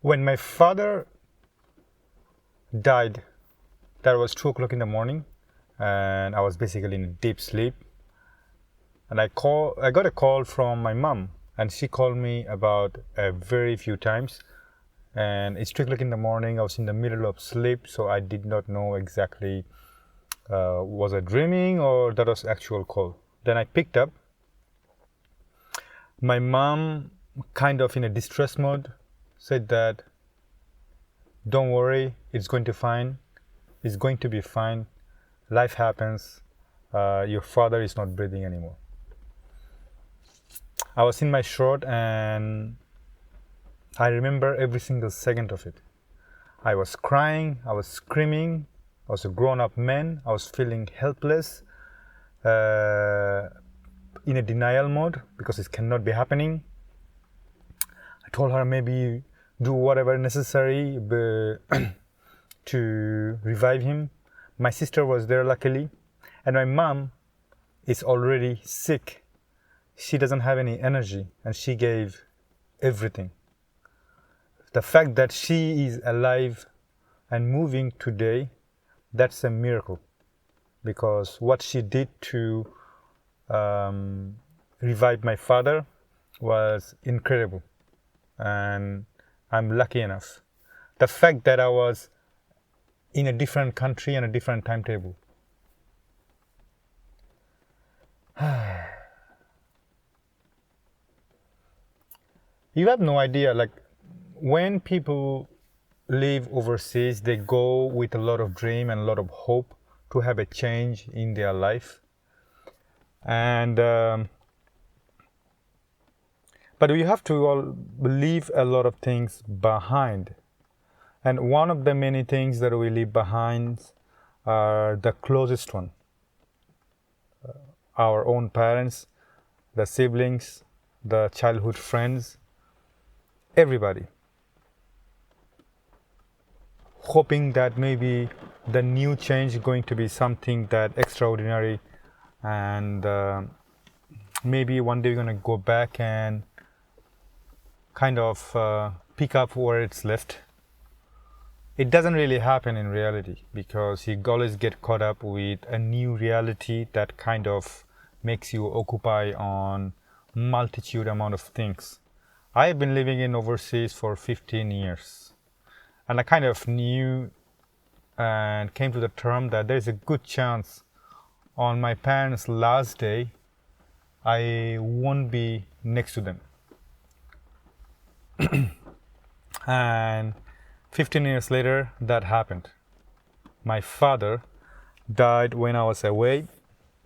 When my father died, that was 2 o'clock in the morning, and I was basically in deep sleep. And I got a call from my mom, and she called me about a very few times. And it's 2 o'clock in the morning. I was in the middle of sleep, so I did not know exactly was I dreaming or that was actual call. Then I picked up. My mom, kind of in a distress mode, said that, "Don't worry, it's going to fine. It's going to be fine. Life happens. Your father is not breathing anymore." I was in my short and I remember every single second of it. I was crying, I was screaming, I was a grown-up man, I was feeling helpless, in a denial mode because it cannot be happening. I told her maybe do whatever necessary to revive him. My sister was there luckily, and my mom is already sick. She doesn't have any energy, and she gave everything. The fact that she is alive and moving today, that's a miracle, because what she did to revive my father was incredible, and I'm lucky enough. The fact that I was in a different country and a different timetable. You have no idea, like when people live overseas, they go with a lot of dream and a lot of hope to have a change in their life. And but we have to all leave a lot of things behind. And one of the many things that we leave behind are the closest one. Our own parents, the siblings, the childhood friends, everybody. Hoping that maybe the new change is going to be something that extraordinary, and maybe one day we're going to go back and kind of pick up where it's left. It doesn't really happen in reality, because you always get caught up with a new reality that kind of makes you occupy on multitude amount of things. I've been living in overseas for 15 years, and I kind of knew and came to the term that there's a good chance on my parents' last day I won't be next to them. And 15 years later, that happened. My father died when I was away,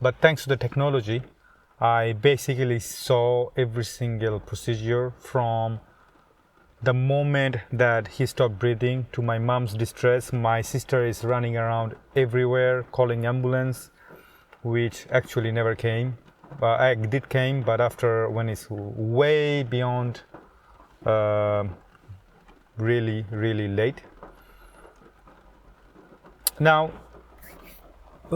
but thanks to the technology, I basically saw every single procedure from the moment that he stopped breathing to my mom's distress. My sister is running around everywhere calling ambulance, which actually never came. I did came, but after, when it's way beyond really late. Now,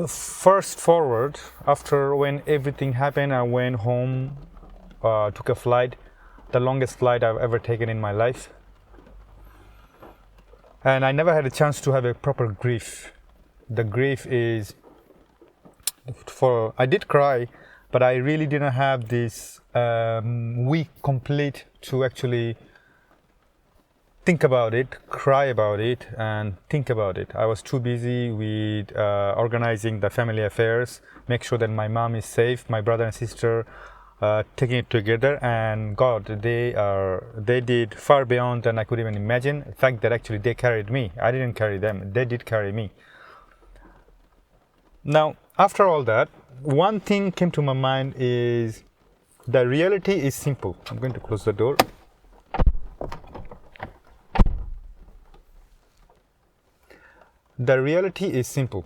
first forward, after when everything happened, I went home, took a flight, the longest flight I've ever taken in my life. And I never had a chance to have a proper grief. The grief is I did cry, but I really didn't have this week complete to actually think about it, cry about it, and think about it. I was too busy with organizing the family affairs, make sure that my mom is safe, my brother and sister taking it together, and God, they did far beyond than I could even imagine. The fact that actually they carried me. I didn't carry them, they did carry me. Now, after all that, one thing came to my mind is the reality is simple. I'm going to close the door. The reality is simple.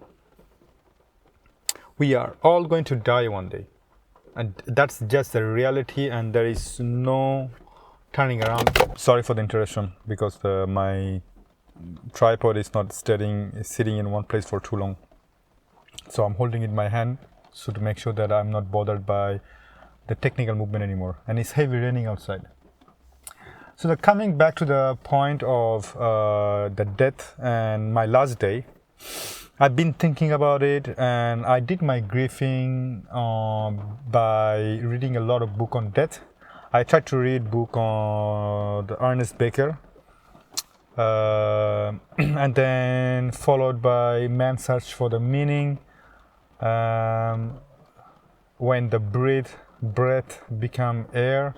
We are all going to die one day. And that's just the reality, and there is no turning around. Sorry for the interruption, because my tripod is not sitting in one place for too long. So I'm holding it in my hand so to make sure that I'm not bothered by the technical movement anymore. And it's heavy raining outside. So coming back to the point of the death and my last day, I've been thinking about it, and I did my grieving by reading a lot of book on death. I tried to read book on the Ernest Becker, and then followed by Man's Search for the Meaning, when the breath become air,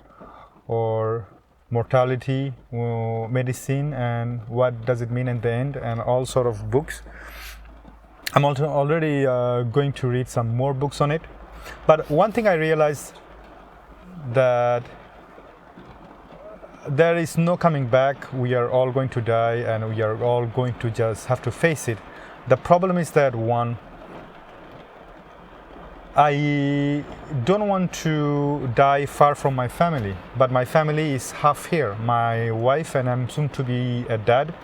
or Mortality, medicine, and what does it mean in the end, and all sort of books. I'm also already going to read some more books on it. But one thing I realized, that there is no coming back. We are all going to die, and we are all going to just have to face it. The problem is that, one, I don't want to die far from my family, but my family is half here. My wife, and I'm soon to be a dad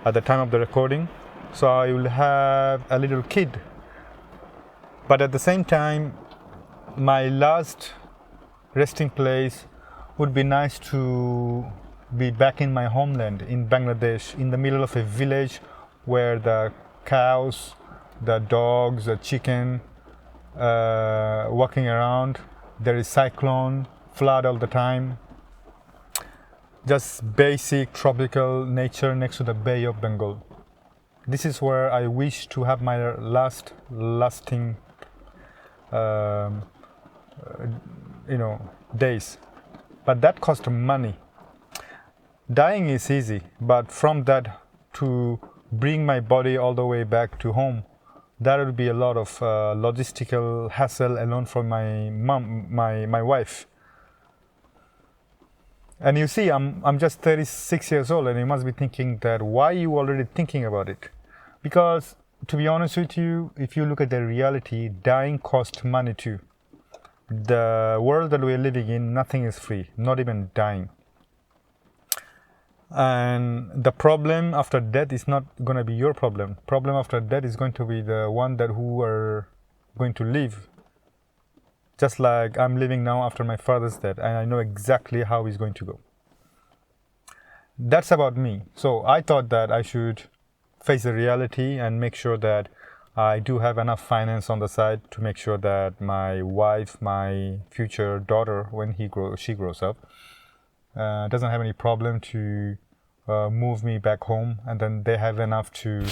at the time of the recording, so I will have a little kid. But at the same time, my last resting place would be nice to be back in my homeland in Bangladesh, in the middle of a village where the cows, the dogs, the chicken, walking around. There is cyclone, flood all the time. Just basic tropical nature next to the Bay of Bengal. This is where I wish to have my lasting days. But that costs money. Dying is easy, but from that to bring my body all the way back to home, that would be a lot of logistical hassle alone for my mom, my wife. And you see, I'm just 36 years old, and you must be thinking that why you already thinking about it? Because to be honest with you, if you look at the reality, dying costs money too. The world that we're living in, nothing is free, not even dying. And the problem after death is not going to be your problem. Problem after death is going to be the one that who are going to live. Just like I'm living now after my father's death, and I know exactly how it's going to go. That's about me. So I thought that I should face the reality and make sure that I do have enough finance on the side to make sure that my wife, my future daughter, when she grows up, doesn't have any problem to move me back home, and then they have enough to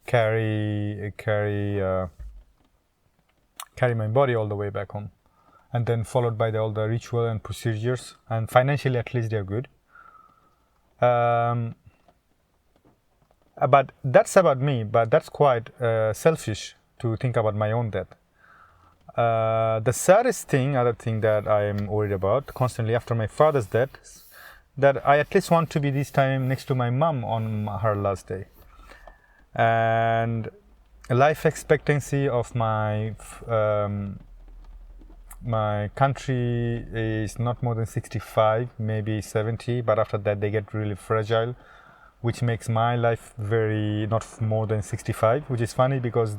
carry my body all the way back home, and then followed by all the ritual and procedures, and financially at least they're good. But that's about me, but that's quite selfish to think about my own death. The saddest other thing that I am worried about constantly after my father's death, that I at least want to be this time next to my mom on her last day. And life expectancy of my country is not more than 65, maybe 70, but after that they get really fragile, which makes my life not more than 65, which is funny because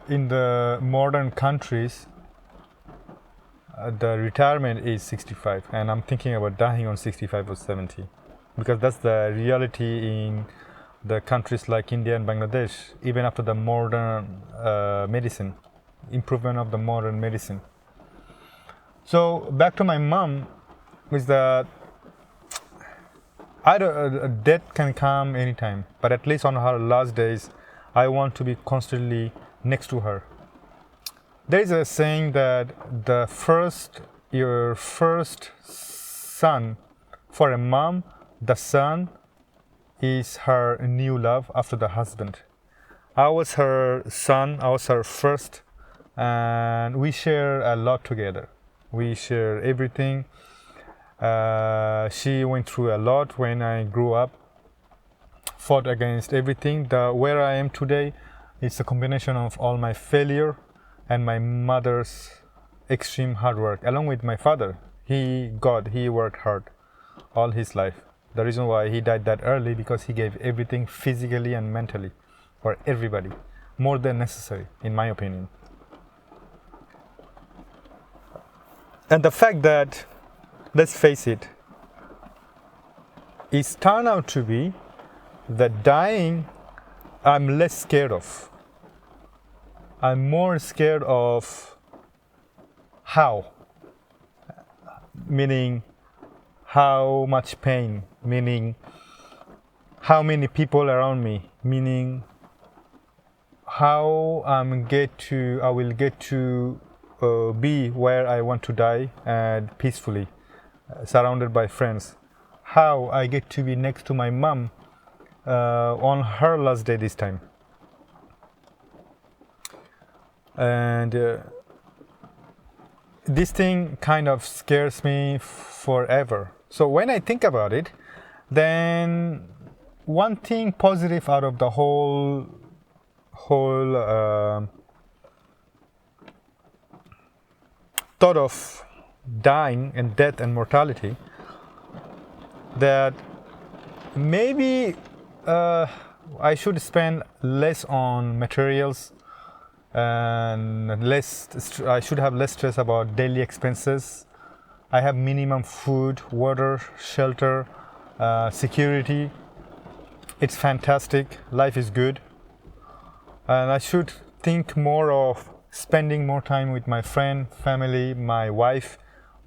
in the modern countries, the retirement is 65, and I'm thinking about dying on 65 or 70, because that's the reality in the countries like India and Bangladesh, even after the modern medicine, improvement of the modern medicine. So back to my mom, is that death can come anytime, but at least on her last days, I want to be constantly next to her. There is a saying that your first son, for a mom, the son is her new love after the husband. I was her son, I was her first, and we share a lot together. We share everything. She went through a lot when I grew up, fought against everything. Where I am today is a combination of all my failure and my mother's extreme hard work, along with my father. He worked hard all his life. The reason why he died that early, because he gave everything physically and mentally for everybody, more than necessary, in my opinion. And the fact that, let's face it, it's turned out to be that dying I'm less scared of. I'm more scared of how, meaning how much pain, meaning how many people around me, meaning how I will get to be where I want to die and peacefully, surrounded by friends. How I get to be next to my mom on her last day this time. And this thing kind of scares me forever. So when I think about it, then one thing positive out of the whole thought of dying and death and mortality, that maybe I should spend less on materials and I should have less stress about daily expenses. I have minimum food, water, shelter, security. It's fantastic. Life is good. And I should think more of spending more time with my friend, family, my wife,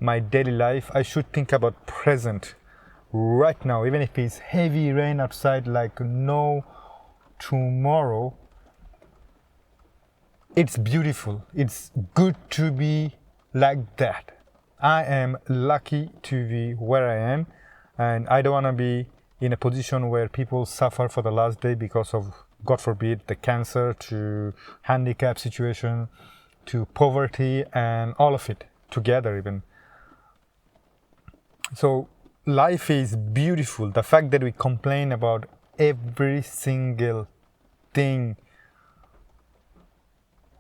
my daily life. I should think about present right now, even if it's heavy rain outside like no tomorrow. It's beautiful. It's good to be like that. I am lucky to be where I am, and I don't want to be in a position where people suffer for the last day because of, God forbid, the cancer, to handicap situation, to poverty, and all of it together even. So life is beautiful. The fact that we complain about every single thing,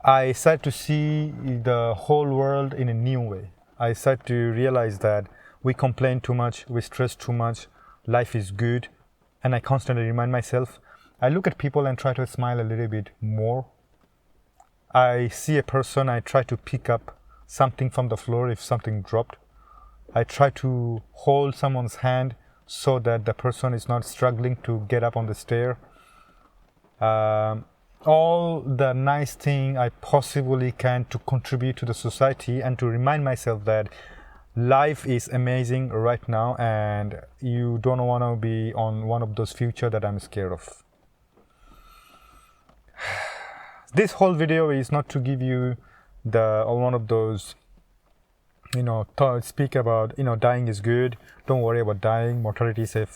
I start to see the whole world in a new way. I start to realize that we complain too much, we stress too much, life is good, and I constantly remind myself. I look at people and try to smile a little bit more. I see a person, I try to pick up something from the floor if something dropped. I try to hold someone's hand so that the person is not struggling to get up on the stair. All the nice thing I possibly can to contribute to the society, and to remind myself that life is amazing right now, and you don't want to be on one of those future that I'm scared of. This whole video is not to give you one of those, speak about, dying is good, don't worry about dying, mortality is a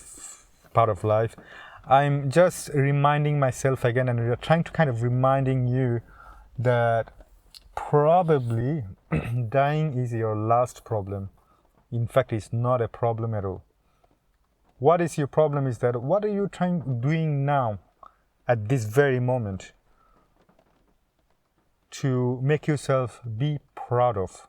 part of life. I'm just reminding myself again, and we're trying to kind of reminding you that probably dying is your last problem. In fact, it's not a problem at all. What is your problem is that what are you doing now at this very moment to make yourself be proud of?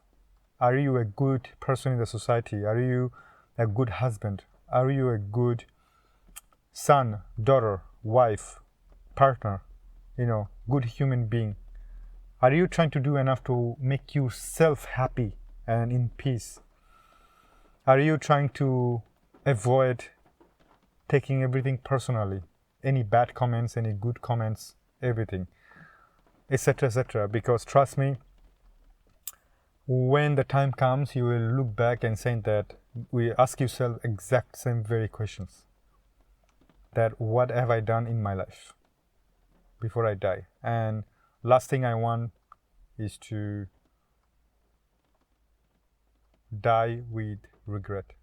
Are you a good person in the society? Are you a good husband? Are you a good son, daughter, wife, partner, good human being? Are you trying to do enough to make yourself happy and in peace? Are you trying to avoid taking everything personally? Any bad comments, any good comments, everything, etc., etc. Because trust me, when the time comes, you will look back and say that we ask yourself exact same very questions. That what have I done in my life before I die? And last thing I want is to die with regret.